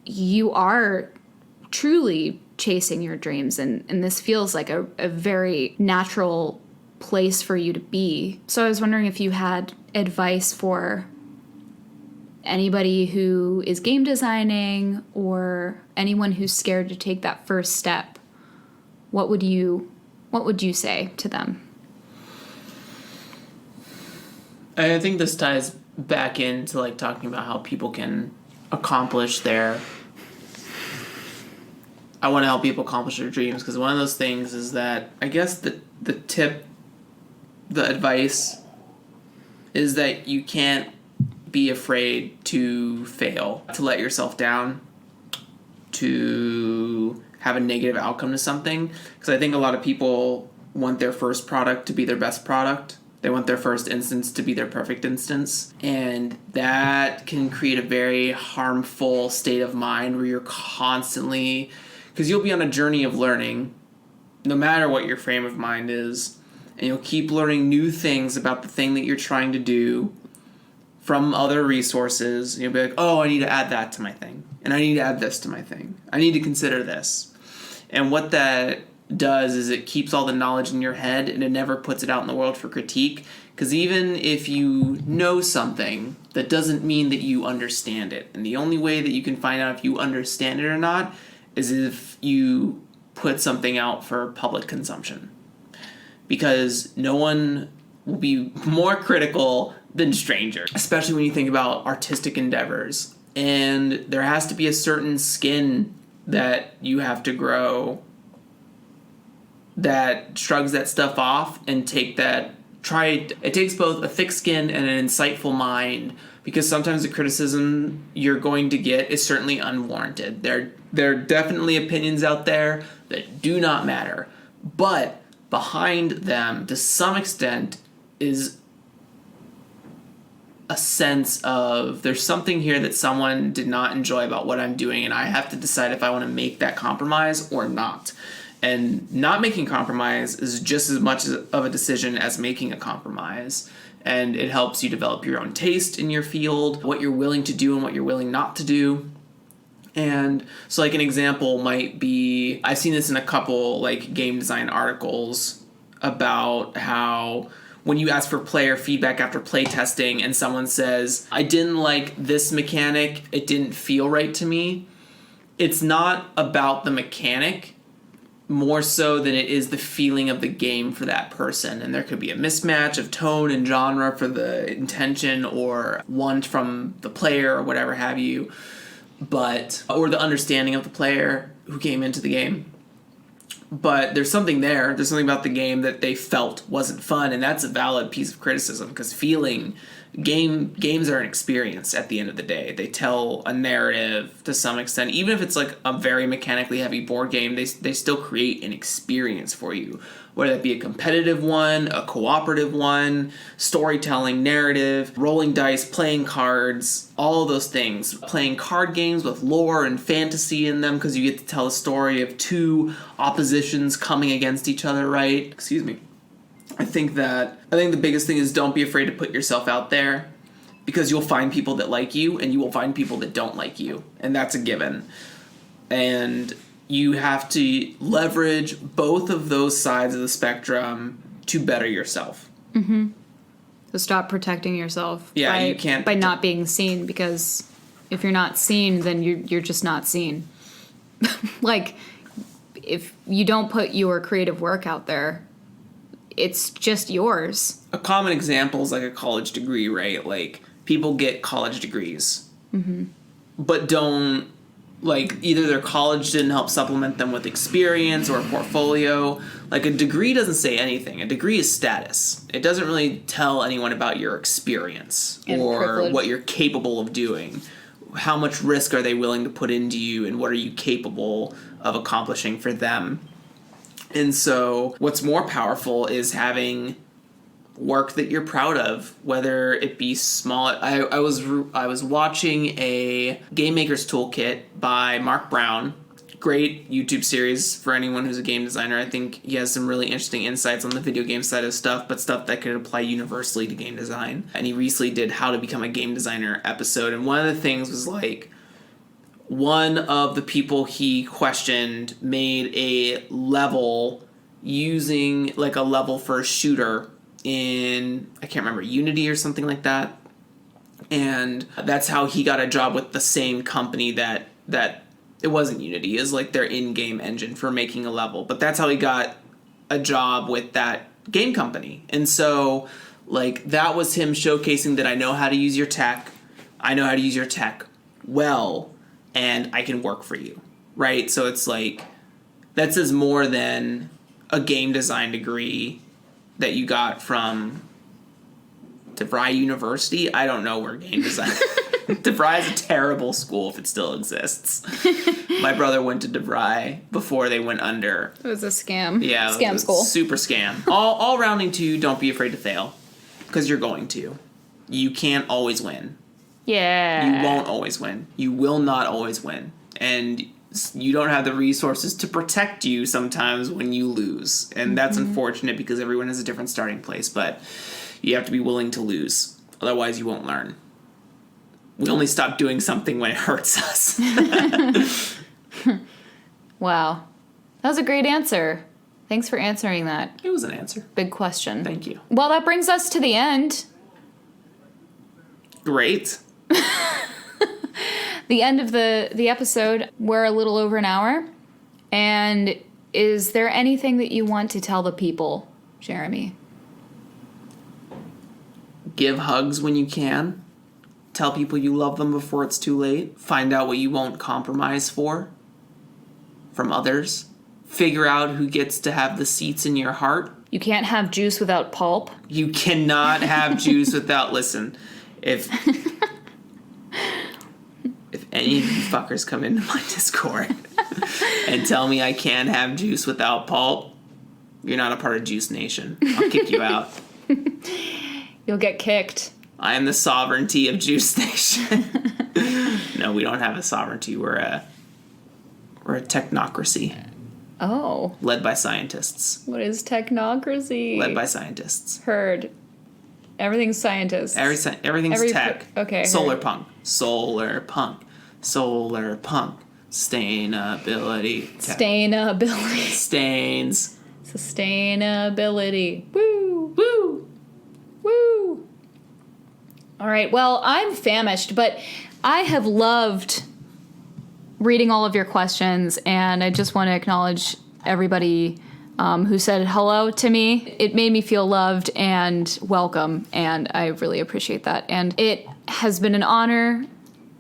you are truly chasing your dreams, and this feels like a very natural place for you to be. So I was wondering if you had advice for anybody who is game designing or anyone who's scared to take that first step. What would you say to them?
I think this ties back into like talking about how people can accomplish their I want to help people accomplish their dreams, because one of those things is that I guess the advice is that you can't be afraid to fail, to let yourself down, to have a negative outcome to something. Because I think a lot of people want their first product to be their best product. They want their first instance to be their perfect instance. And that can create a very harmful state of mind where you're constantly, because you'll be on a journey of learning, no matter what your frame of mind is, and you'll keep learning new things about the thing that you're trying to do from other resources. And you'll be like, oh, I need to add that to my thing, and I need to add this to my thing. I need to consider this. And what that does is it keeps all the knowledge in your head, and it never puts it out in the world for critique. Because even if you know something, that doesn't mean that you understand it. And the only way that you can find out if you understand it or not is if you put something out for public consumption. Because no one will be more critical than strangers, especially when you think about artistic endeavors. And there has to be a certain skin that you have to grow that shrugs that stuff off and it takes both a thick skin and an insightful mind, because sometimes the criticism you're going to get is certainly unwarranted. There are definitely opinions out there that do not matter, but behind them, to some extent, is a sense of there's something here that someone did not enjoy about what I'm doing, and I have to decide if I want to make that compromise or not. And not making compromise is just as much of a decision as making a compromise. And it helps you develop your own taste in your field, what you're willing to do and what you're willing not to do. And so like an example might be, I've seen this in a couple like game design articles about how when you ask for player feedback after play testing and someone says, I didn't like this mechanic, it didn't feel right to me. It's not about the mechanic more so than it is the feeling of the game for that person. And there could be a mismatch of tone and genre for the intention or want from the player or whatever have you, or the understanding of the player who came into the game. But there's something there. There's something about the game that they felt wasn't fun, and that's a valid piece of criticism, because games are an experience at the end of the day. They tell a narrative to some extent. Even if it's like a very mechanically heavy board game, they still create an experience for you. Whether that be a competitive one, a cooperative one, storytelling, narrative, rolling dice, playing cards, all of those things. Playing card games with lore and fantasy in them, because you get to tell a story of two oppositions coming against each other, right? Excuse me. I think the biggest thing is don't be afraid to put yourself out there, because you'll find people that like you and you will find people that don't like you. And that's a given. And you have to leverage both of those sides of the spectrum to better yourself.
Mm-hmm. So stop protecting yourself
you can't
by not being seen, because if you're not seen, then you're just not seen. Like, if you don't put your creative work out there, it's just yours.
A common example is like a college degree, right? Like, people get college degrees, mm-hmm. but don't, like, either their college didn't help supplement them with experience or a portfolio. Like, a degree doesn't say anything. A degree is status. It doesn't really tell anyone about your experience or
privilege.
What you're capable of doing. How much risk are they willing to put into you, and what are you capable of accomplishing for them? And so what's more powerful is having work that you're proud of, whether it be small. I was watching a Game Maker's Toolkit by Mark Brown. Great YouTube series for anyone who's a game designer. I think he has some really interesting insights on the video game side of stuff, but stuff that could apply universally to game design. And he recently did How to Become a Game Designer episode, and one of the things was like, one of the people he questioned made a level using like a level for a shooter in, I can't remember, Unity or something like that. And that's how he got a job with the same company that it wasn't Unity, is like their in-game engine for making a level. But that's how he got a job with that game company. And so like that was him showcasing that I know how to use your tech. I know how to use your tech well, and I can work for you. Right? So it's like that says more than a game design degree that you got from DeVry University. I don't know where game design... DeVry is a terrible school if it still exists. My brother went to DeVry before they went under.
It was a scam.
Yeah.
Scam school.
Super scam. All rounding to don't be afraid to fail. Because you're going to. You can't always win.
Yeah.
You won't always win. You will not always win. And you don't have the resources to protect you sometimes when you lose. And that's unfortunate because everyone has a different starting place. But you have to be willing to lose. Otherwise, you won't learn. We only stop doing something when it hurts us.
Wow. That was a great answer. Thanks for answering that
It was an answer.
big question.
Thank you.
Well, that brings us to the end.
Great.
The end of the episode. We're a little over an hour. And is there anything that you want to tell the people, Jeremy?
Give hugs when you can. Tell people you love them before it's too late. Find out what you won't compromise for from others. Figure out who gets to have the seats in your heart.
You can't have juice without pulp.
You cannot have juice without... Listen, if any of you fuckers come into my Discord and tell me I can't have juice without pulp, you're not a part of Juice Nation. I'll kick you out.
You'll get kicked.
I am the sovereignty of Juice Nation. No, we don't have a sovereignty. We're a technocracy.
Oh.
Led by scientists.
What is technocracy?
Led by scientists.
Heard. Everything's scientists.
Everything's tech.
Okay.
Solar punk. Solar punk. Solar punk. Sustainability.
Sustainability.
Stains.
Sustainability. Woo! Woo! Woo! All right. Well, I'm famished, but I have loved reading all of your questions, and I just want to acknowledge everybody who said hello to me. It made me feel loved and welcome, and I really appreciate that. And it has been an honor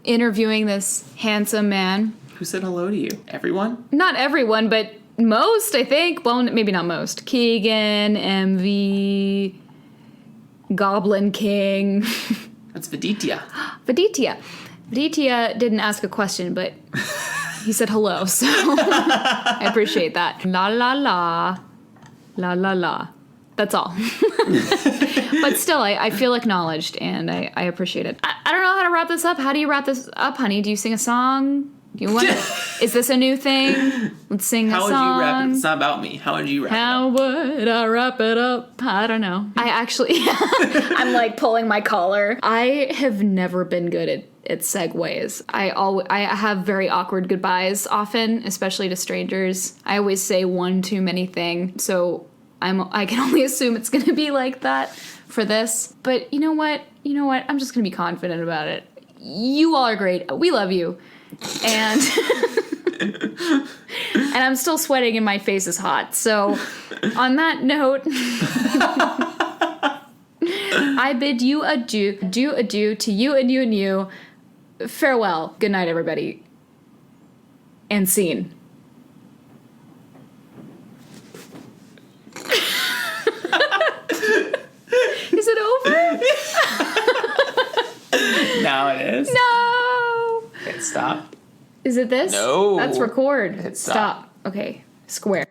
interviewing this handsome man.
Who said hello to you? Everyone?
Not everyone, but most, I think. Well, maybe not most. Keegan, MV, Goblin King.
That's Viditya.
Viditya didn't ask a question, but he said hello, so I appreciate that. La la la. La la la. That's all. But still, I feel acknowledged, and I appreciate it. I don't know how to wrap this up. How do you wrap this up, honey? Do you sing a song? Do you want? Is this a new thing? Let's sing a song.
How would you wrap it? It's not about me. How would you wrap it up?
How would I wrap it up? I don't know. I actually, I'm like pulling my collar. I have never been good at segues. I have very awkward goodbyes often, especially to strangers. I always say one too many thing, so I can only assume it's gonna be like that for this. But you know what? I'm just gonna be confident about it. You all are great. We love you. And and I'm still sweating and my face is hot. So on that note, I bid you adieu to you and you and you. Farewell. Good night, everybody. And scene. Is it over?
Now it is.
No.
Okay, stop.
Is it this?
No.
That's record.
Hit stop.
Okay. Square.